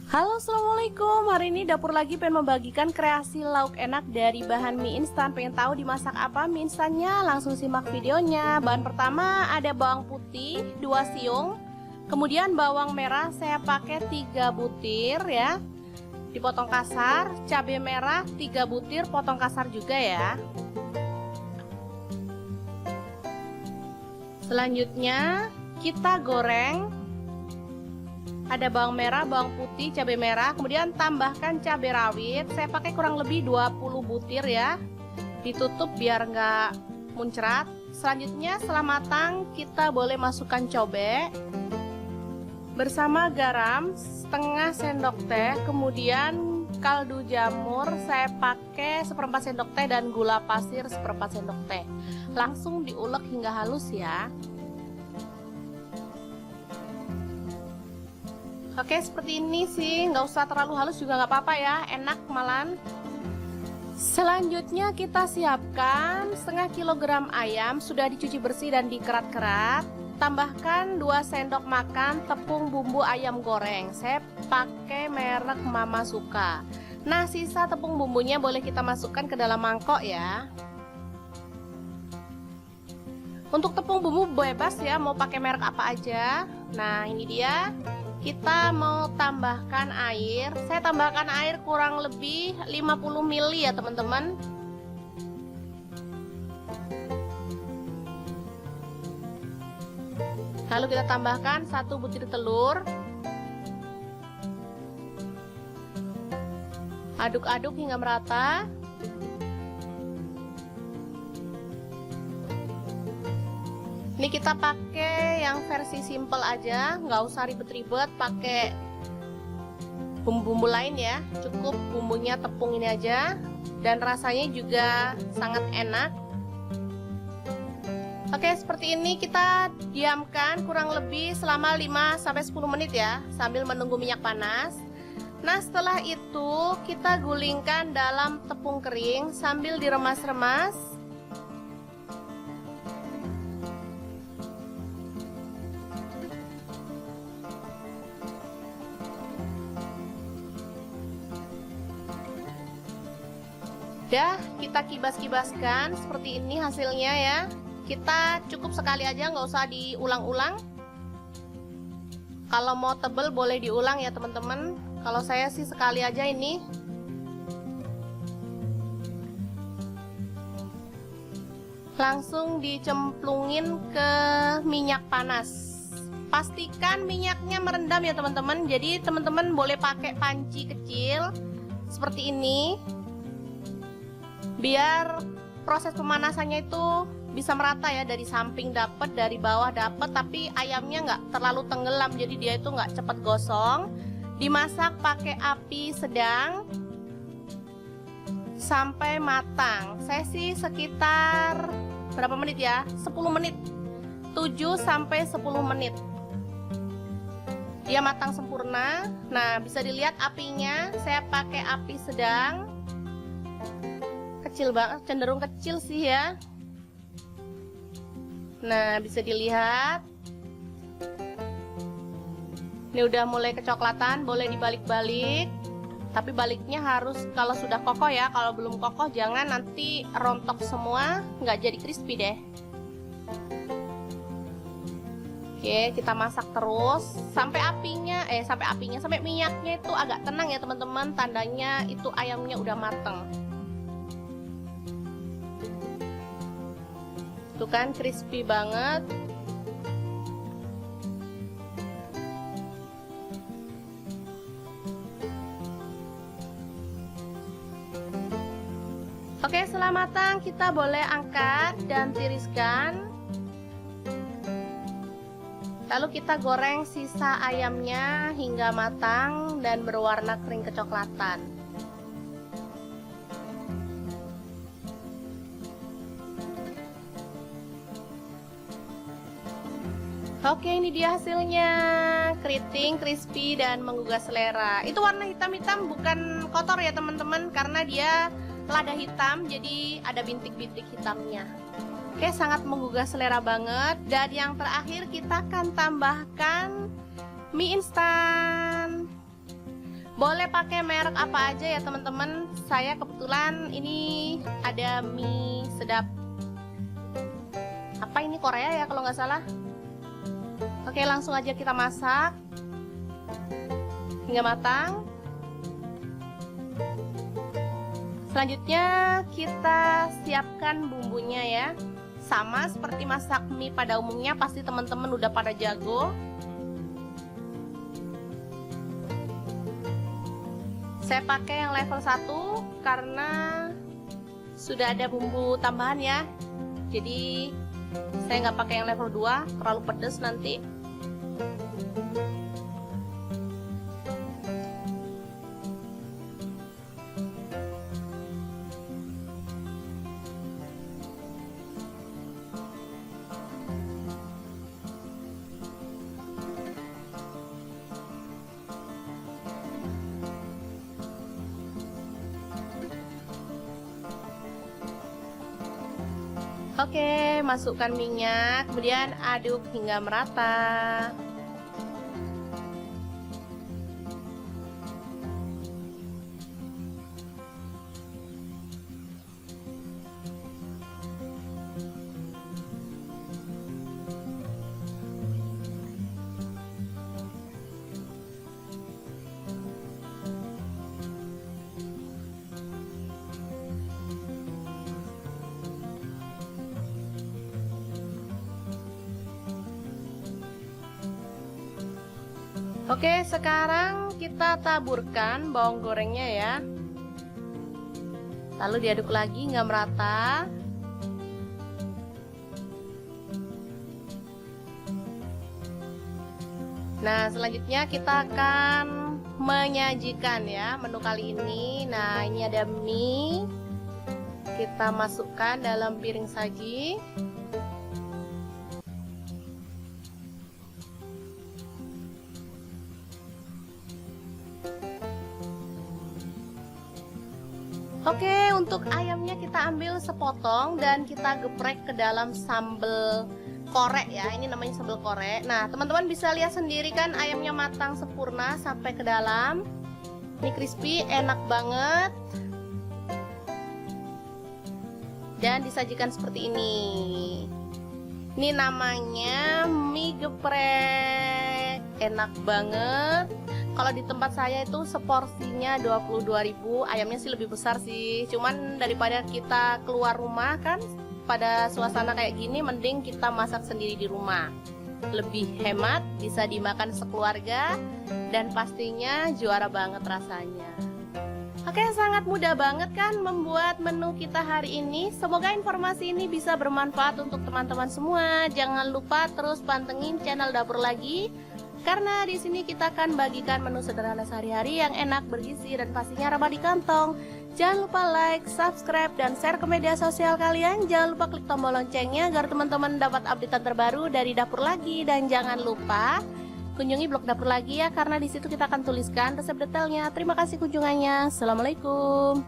Halo, assalamualaikum. Hari ini dapur lagi pengen membagikan kreasi lauk enak dari bahan mie instan. Pengen tahu dimasak apa mie instannya? Langsung simak videonya. Bahan pertama ada bawang putih 2 siung, kemudian bawang merah saya pakai 3 butir ya, dipotong kasar. Cabai merah 3 butir, potong kasar juga ya. Selanjutnya kita goreng. Ada bawang merah, bawang putih, cabai merah, kemudian tambahkan cabai rawit. Saya pakai kurang lebih 20 butir ya. Ditutup biar nggak muncrat. Selanjutnya setelah matang kita boleh masukkan cobek bersama garam setengah sendok teh, kemudian kaldu jamur saya pakai 1/4 sendok teh dan gula pasir 1/4 sendok teh. Langsung diulek hingga halus ya. Oke, seperti ini sih, nggak usah terlalu halus juga nggak apa-apa ya, enak malan. Selanjutnya kita siapkan setengah kilogram ayam, sudah dicuci bersih dan dikerat-kerat. Tambahkan 2 sendok makan tepung bumbu ayam goreng, saya pakai merek Mama Suka. Nah, sisa tepung bumbunya boleh kita masukkan ke dalam mangkok ya. Untuk tepung bumbu bebas ya, mau pakai merek apa aja. Nah, ini dia. Kita mau tambahkan air. Saya tambahkan air kurang lebih 50 ml ya teman-teman. Lalu kita tambahkan 1 butir telur. Aduk-aduk hingga merata. Ini kita pakai yang versi simple aja, nggak usah ribet-ribet pakai bumbu-bumbu lain ya. Cukup bumbunya tepung ini aja, dan rasanya juga sangat enak. Oke, seperti ini kita diamkan kurang lebih selama 5-10 menit ya, sambil menunggu minyak panas. Nah, setelah itu kita gulingkan dalam tepung kering sambil diremas-remas. Udah, kita kibas-kibaskan seperti ini hasilnya ya. Kita cukup sekali aja, nggak usah diulang-ulang. Kalau mau tebel boleh diulang ya teman-teman. Kalau saya sih sekali aja ini. Langsung dicemplungin ke minyak panas. Pastikan minyaknya merendam ya teman-teman. Jadi teman-teman boleh pakai panci kecil seperti ini, biar proses pemanasannya itu bisa merata ya, dari samping dapet, dari bawah dapet, tapi ayamnya nggak terlalu tenggelam, jadi dia itu nggak cepet gosong. Dimasak pakai api sedang sampai matang. Saya sih sekitar berapa menit ya? 10 menit, 7-10 menit dia matang sempurna. Nah, bisa dilihat apinya saya pakai api sedang, kecil banget, cenderung kecil sih ya. Nah, bisa dilihat ini udah mulai kecoklatan, boleh dibalik-balik, tapi baliknya harus kalau sudah kokoh ya. Kalau belum kokoh jangan, nanti rontok semua, nggak jadi crispy deh. Oke, kita masak terus sampai sampai minyaknya itu agak tenang ya teman-teman, tandanya itu ayamnya udah mateng. Tuh kan, crispy banget. Oke, setelah matang kita boleh angkat dan tiriskan. Lalu kita goreng sisa ayamnya hingga matang dan berwarna kering kecoklatan. Oke, ini dia hasilnya, keriting, crispy, dan menggugah selera. Itu warna hitam-hitam bukan kotor ya teman-teman, karena dia lada hitam, jadi ada bintik-bintik hitamnya. Oke, sangat menggugah selera banget. Dan yang terakhir kita akan tambahkan mie instan. Boleh pakai merek apa aja ya teman-teman. Saya kebetulan ini ada mie sedap. Apa ini, Korea ya kalau nggak salah. Oke, langsung aja kita masak hingga matang. Selanjutnya kita siapkan bumbunya ya. Sama seperti masak mie pada umumnya, pasti teman-teman udah pada jago. Saya pakai yang level 1 karena sudah ada bumbu tambahan ya. Jadi saya nggak pakai yang level 2, terlalu pedas nanti. Oke, masukkan minyak, kemudian aduk hingga merata. Oke, sekarang kita taburkan bawang gorengnya ya. Lalu diaduk lagi hingga merata. Nah, selanjutnya kita akan menyajikan ya menu kali ini. Nah, ini ada mie. Kita masukkan dalam piring saji. Oke, untuk ayamnya kita ambil sepotong dan kita geprek ke dalam sambal korek ya. Ini namanya sambal korek. Nah, teman-teman bisa lihat sendiri kan ayamnya matang sempurna sampai ke dalam. Ini crispy, enak banget. Dan disajikan seperti ini. Ini namanya mie geprek. Enak banget. Kalau di tempat saya itu seporsinya 22.000. Ayamnya sih lebih besar sih. Cuman daripada kita keluar rumah kan pada suasana kayak gini, mending kita masak sendiri di rumah. Lebih hemat, bisa dimakan sekeluarga, dan pastinya juara banget rasanya. Oke, sangat mudah banget kan membuat menu kita hari ini. Semoga informasi ini bisa bermanfaat untuk teman-teman semua. Jangan lupa terus pantengin channel Dapur Lagi, karena di sini kita akan bagikan menu sederhana sehari-hari yang enak, bergizi, dan pastinya ramah di kantong. Jangan lupa like, subscribe, dan share ke media sosial kalian. Jangan lupa klik tombol loncengnya agar teman-teman dapat update terbaru dari Dapur Lagi. Dan jangan lupa kunjungi blog Dapur Lagi ya, karena di situ kita akan tuliskan resep detailnya. Terima kasih kunjungannya. Assalamualaikum.